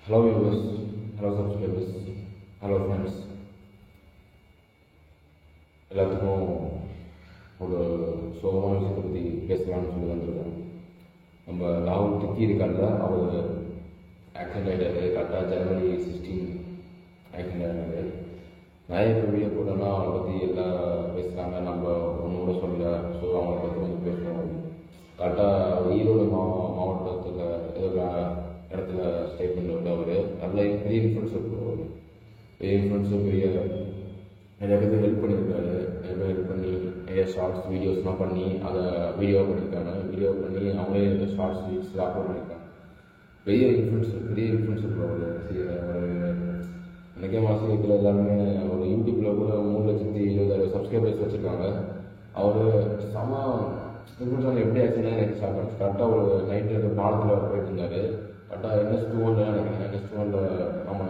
Hello viewers, hello subscribers, hello friends. எல்லாத்துக்கும் ஒரு சோகமான விஷயத்தை பற்றி பேசலாம்னு சொல்லி வந்திருக்கோம். நம்ம ராகுல் திக்கி இருக்கார்ல, அவர் ஆக்சிடென்ட் ஆகிட்டாரு. கரெக்டாக ஜனவரி 16 ஆக்சிடென்ட் ஆகிட்டாரு. நிறைய பேர் வீடியோ போட்டோன்னா அவரை பற்றி எல்லாம் பேசுகிறாங்க, நம்ம ஒன்று கூட சொல்லலை. ஸோ அவங்கள பற்றி கொஞ்சம் பேசுகிறோம். கரெக்டாக ஈரோடு மாவட்டத்தில் ஏதோ இடத்துல ஸ்டே பண்ணுறது அவர். அதில் பெரிய இன்ஃப்ளூன்சர் அவர். பெரிய இன்ஃப்ளூன்சர், பெரிய நிறைய பேருக்கு ஹெல்ப் பண்ணியிருக்காரு. நிறைய பேர் ஹெல்ப் பண்ணி நிறைய ஷார்ட்ஸ் வீடியோஸ்லாம் பண்ணி அதை வீடியோவாக பண்ணியிருக்காங்க. வீடியோ பண்ணி அவங்களே ஏதோ ஷார்ட்ஸ் வீடியோஸ் அப்லோட் பண்ணியிருக்காங்க. பெரிய இன்ஃப்ளூன்சர் அவர். எனக்கே மாதத்தில் எல்லாருமே ஒரு யூடியூப்பில் கூட 3,20,000 சப்ஸ்கிரைபர்ஸ் வச்சுருக்காங்க. அவர் செம இன்ஃப்ளூன்சர். எப்படி ஆச்சுன்னா எனக்கு ஷாக் ஆச்சு. கரெக்டாக ஒரு நைட்டு பாலத்தில் போயிட்டு இருந்தார். கரெக்டாக NS2 நினைக்கிறேன்.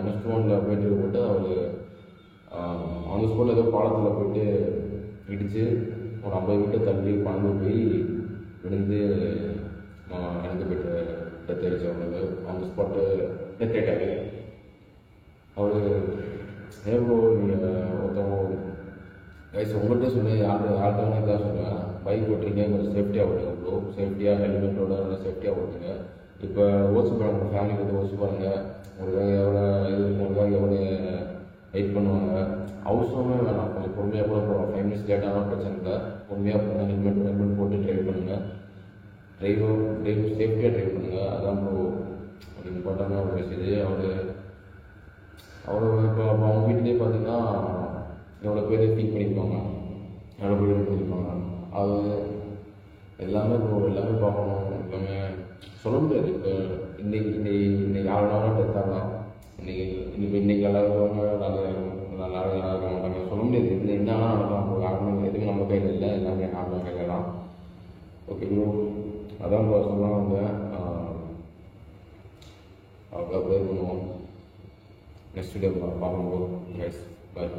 NS2 போயிட்டு போட்டு அவர் அந்த ஸ்கூலில் ஏதோ பாலத்தில் போயிட்டு இடித்து ஒரு 50 மீட்டர் தள்ளி பறந்து போய் விழுந்து இறந்து போயிட்டு டெத் ஆகிடுச்சு. அவங்களுக்கு அந்த ஸ்பாட்டு டெத் ஆகிட்டாரு. அவர் ஏதோ நீங்கள் ஒருத்தவங்க வயசு உங்கள்கிட்ட சொல்லி யார்கிட்ட தான் சொல்லுவேன், பைக் ஓட்டுறீங்க கொஞ்சம் சேஃப்டியாக ஓட்டுங்க. ப்ரோ சேஃப்டியாக ஹெல்மெட்டோட நல்லா சேஃப்டியாக ஓட்டுங்க. இப்போ ஓச்சு போகிறாங்க, ஃபேமிலி வந்து ஓச்சு போகிறாங்க. உங்களுக்காக எவ்வளோ வெயிட் பண்ணுவாங்க. அவசரமே வேணாம், கொஞ்சம் பொறுமையாக கூட போகலாம். 5 மினிட்ஸ் லேட்டான பிரச்சனை இல்லை. பொறுமையாக போங்க. ஹெல்மெட் போட்டு ட்ரைவ் பண்ணுங்கள். ட்ரைவ் சேஃப்டியாக ட்ரைவ் பண்ணுங்கள். அதான் ப்ரோ ஒரு இம்பார்ட்டண்டான ஒரு மெசேஜ். அவர் இப்போ அவங்க வீட்டிலே பார்த்தீங்கன்னா எவ்வளோ பேர் ஃபீல் பண்ணியிருப்பாங்க, அது எல்லாமே எல்லாமே பார்க்கணும். எல்லாமே சொல்ல முடியாது. இப்போ இன்னைக்கு யாரும் டெத் ஆகலாம். இன்னைக்கு நல்லா இருக்கிறவங்க நல்லா இருக்க மாட்டாங்க. சொல்ல முடியாது. இதில் என்ன நடக்கலாம், யாருமே எதுவுமே நம்ம கையில் இல்லை. எல்லாமே யாரும் கையில் தான். ஓகே ப்ரோ, அதான் ப்ரோ சொல்லலாம். வந்தேன் அவ்வளோ ப்ரே பண்ணுவோம். நெக்ஸ்ட் வீடியோ பார்ப்போம் ப்ரோ. Guys bye.